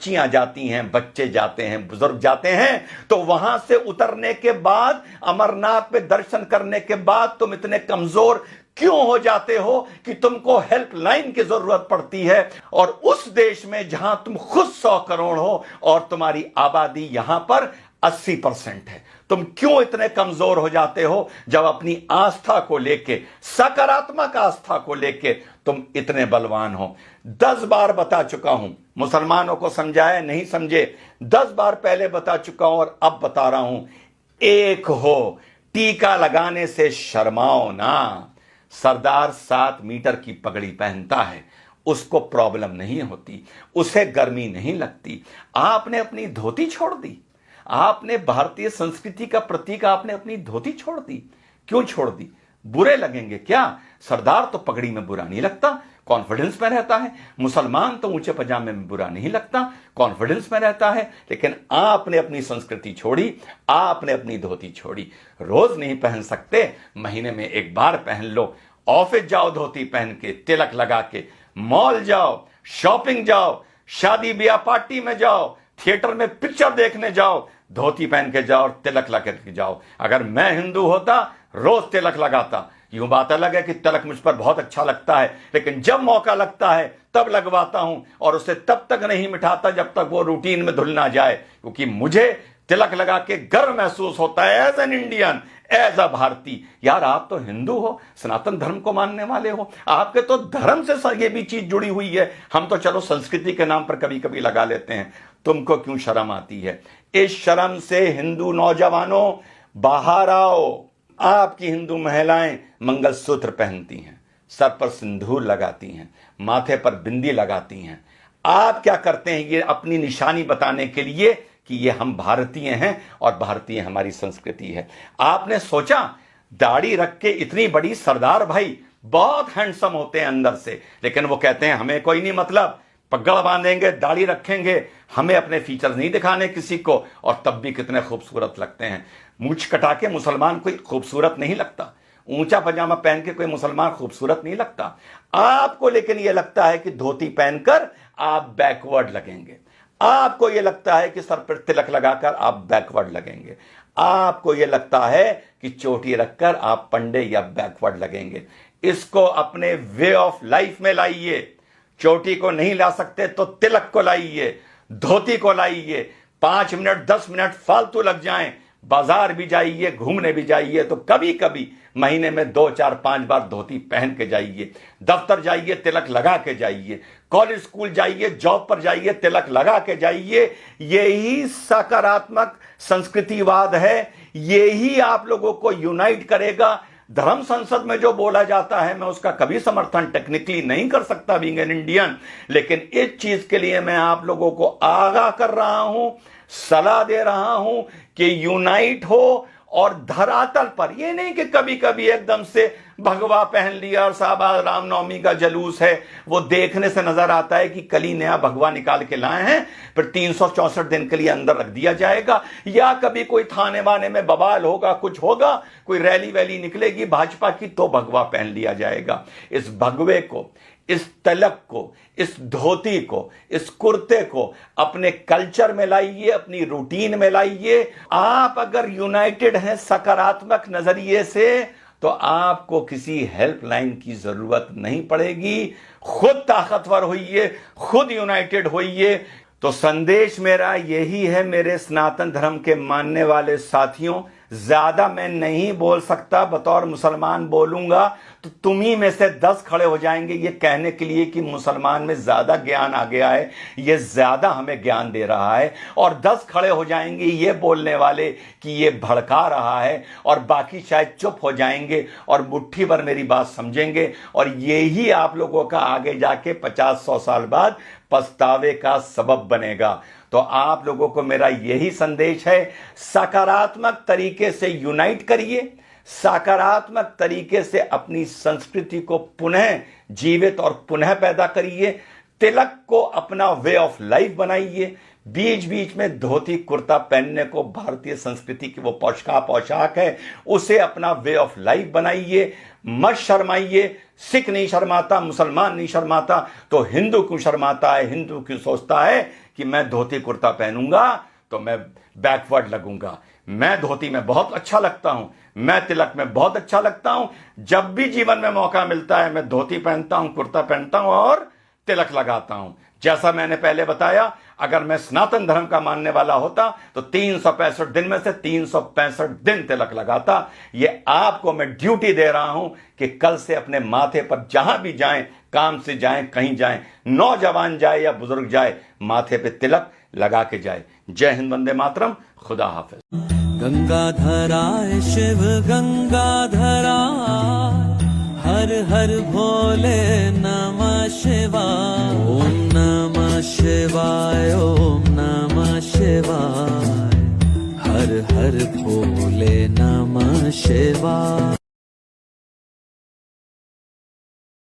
बच्चियां जाती हैं, बच्चे जाते हैं, बुजुर्ग जाते हैं, तो वहां से उतरने के बाद, अमरनाथ पे दर्शन करने के बाद तुम इतने कमजोर क्यों हो जाते हो कि तुमको हेल्पलाइन की जरूरत पड़ती है? और उस देश में जहां तुम खुद 100 करोड़ हो और तुम्हारी आबादी यहां पर 80% है, तुम क्यों इतने कमजोर हो जाते हो जब अपनी आस्था को लेके, सकारात्मक आस्था को लेके तुम इतने बलवान हो? 10 बार बता चुका हूं, मुसलमानों को समझाया नहीं समझे, 10 बार पहले बता चुका हूं और अब बता रहा हूं, एक हो, टीका लगाने से शर्माओ ना। सरदार 7 मीटर की पगड़ी पहनता है, उसको प्रॉब्लम नहीं होती, उसे गर्मी नहीं लगती। आपने अपनी धोती छोड़ दी, आपने भारतीय संस्कृति का प्रतीक, आपने अपनी धोती छोड़ दी। क्यों छोड़ दी? बुरे लगेंगे क्या? सरदार तो पगड़ी में बुरा नहीं लगता, कॉन्फिडेंस में रहता है। मुसलमान तो ऊंचे पजामे में बुरा नहीं लगता, कॉन्फिडेंस में रहता है। लेकिन आपने अपनी संस्कृति छोड़ी, आपने अपनी धोती छोड़ी। रोज नहीं पहन सकते, महीने में एक बार पहन लो। ऑफिस जाओ धोती पहन के, तिलक लगा के, मॉल जाओ, शॉपिंग जाओ, शादी ब्याह पार्टी में जाओ, थिएटर में पिक्चर देखने जाओ, धोती पहन के जाओ और तिलक लगा के जाओ। अगर मैं हिंदू होता, रोज तिलक लगाता। यूं बात अलग है कि तिलक मुझ पर बहुत अच्छा लगता है, लेकिन जब मौका लगता है तब लगवाता हूं, और उसे तब तक नहीं मिटाता जब तक वो रूटीन में धुल ना जाए, क्योंकि मुझे तिलक लगा के गर्व महसूस होता है as an Indian, as a भारतीय। यार, आप तो हिंदू हो, सनातन धर्म को मानने वाले हो, आपके तो धर्म से ये भी चीज जुड़ी हुई है। हम तो चलो संस्कृति के नाम पर कभी कभी लगा लेते हैं, तुमको क्यों शर्म आती है? इस शर्म से हिंदू नौजवानों बाहर आओ। आपकी हिंदू महिलाएं मंगलसूत्र पहनती हैं, सर पर सिंदूर लगाती हैं, माथे पर बिंदी लगाती हैं। आप क्या करते हैं? ये अपनी निशानी बताने के लिए कि ये हम भारतीय हैं और भारतीय हमारी संस्कृति है। आपने सोचा दाढ़ी रख के इतनी बड़ी सरदार भाई बहुत हैंडसम होते हैं अंदर से, लेकिन वो कहते हैं हमें कोई नहीं मतलब, पगड़ बांधेंगे, दाढ़ी रखेंगे, हमें अपने फीचर्स नहीं दिखाने किसी को, और तब भी कितने खूबसूरत लगते हैं। मूंछ कटा के मुसलमान कोई खूबसूरत नहीं लगता, ऊंचा पजामा पहन के कोई मुसलमान खूबसूरत नहीं लगता। आपको लेकिन यह लगता है कि धोती पहनकर आप बैकवर्ड लगेंगे, आपको यह लगता है कि सर पर तिलक लगाकर आप बैकवर्ड लगेंगे, आपको यह लगता है कि चोटी रखकर आप पंडे या बैकवर्ड लगेंगे। इसको अपने वे ऑफ लाइफ में लाइए। चोटी को नहीं ला सकते तो तिलक को लाइए, धोती को लाइए। 5 मिनट 10 मिनट फालतू लग जाएं, बाजार भी जाइए, घूमने भी जाइए, तो कभी कभी महीने में 2 4 5 बार धोती पहन के जाइए। दफ्तर जाइए, तिलक लगा के जाइए। कॉलेज स्कूल जाइए, जॉब पर जाइए, तिलक लगा के जाइए। यही सकारात्मक संस्कृतिवाद है, यही आप लोगों को यूनाइट करेगा। धर्म संसद में जो बोला जाता है, मैं उसका कभी समर्थन टेक्निकली नहीं कर सकता बीइंग एन इंडियन, लेकिन इस चीज के लिए मैं आप लोगों को आगाह कर रहा हूं, सलाह दे रहा हूं कि यूनाइट हो। और धरातल पर, यह नहीं कि कभी कभी एकदम से भगवा पहन लिया और साहब रामनवमी का जलूस है, वो देखने से नजर आता है कि कल ही नया भगवा निकाल के लाए हैं, फिर 364 दिन के लिए अंदर रख दिया जाएगा। या कभी कोई थाने वाने में बवाल होगा, कुछ होगा, कोई रैली वैली निकलेगी भाजपा की, तो भगवा पहन लिया जाएगा। इस भगवे को, इस तिलक को, इस धोती को, इस कुर्ते को अपने कल्चर में लाइए, अपनी रूटीन में लाइए। आप अगर यूनाइटेड हैं सकारात्मक नजरिए से, तो आपको किसी हेल्पलाइन की जरूरत नहीं पड़ेगी। खुद ताकतवर होइए, खुद यूनाइटेड होइए। तो संदेश मेरा यही है मेरे सनातन धर्म के मानने वाले साथियों, ज्यादा मैं नहीं बोल सकता, बतौर मुसलमान बोलूंगा तो तुम ही में से 10 खड़े हो जाएंगे ये कहने के लिए कि मुसलमान में ज्यादा ज्ञान आ गया है, ये ज्यादा हमें ज्ञान दे रहा है, और 10 खड़े हो जाएंगे ये बोलने वाले कि ये भड़का रहा है, और बाकी शायद चुप हो जाएंगे और मुट्ठी भर मेरी बात समझेंगे। और यही आप लोगों का आगे जाके 50-100 साल बाद पछतावे का सबब बनेगा। तो आप लोगों को मेरा यही संदेश है, सकारात्मक तरीके से यूनाइट करिए, सकारात्मक तरीके से अपनी संस्कृति को पुनः जीवित और पुनः पैदा करिए। तिलक को अपना वे ऑफ लाइफ बनाइए। बीच बीच में धोती कुर्ता पहनने को भारतीय संस्कृति की वो पोशाक है, उसे अपना वे ऑफ लाइफ बनाइए। मत शर्माइए। सिख नहीं शर्माता, मुसलमान नहीं शर्माता, तो हिंदू क्यों शर्माता है? हिंदू क्यों सोचता है कि मैं धोती कुर्ता पहनूंगा तो मैं बैकवर्ड लगूंगा। मैं धोती में बहुत अच्छा लगता हूं, मैं तिलक में बहुत अच्छा लगता हूं। जब भी जीवन में मौका मिलता है मैं धोती पहनता हूं, कुर्ता पहनता हूं और तिलक लगाता हूं। जैसा मैंने पहले बताया, अगर मैं सनातन धर्म का मानने वाला होता तो 365 दिन में से 365 दिन तिलक लगाता। ये आपको मैं ड्यूटी दे रहा हूं कि कल से अपने माथे पर जहां भी जाएं, काम से जाएं, कहीं जाएं, नौजवान जाए या बुजुर्ग जाए, माथे पे तिलक लगा के जाए। जय हिंद, वंदे मातरम, खुदा हाफिज। गंगाधराय शिव गंगाधराय, हर हर भोले नमः शिवाय। ओम नमः शिवाय, ओम नमः शिवाय, हर हर भोले नमः शिवाय।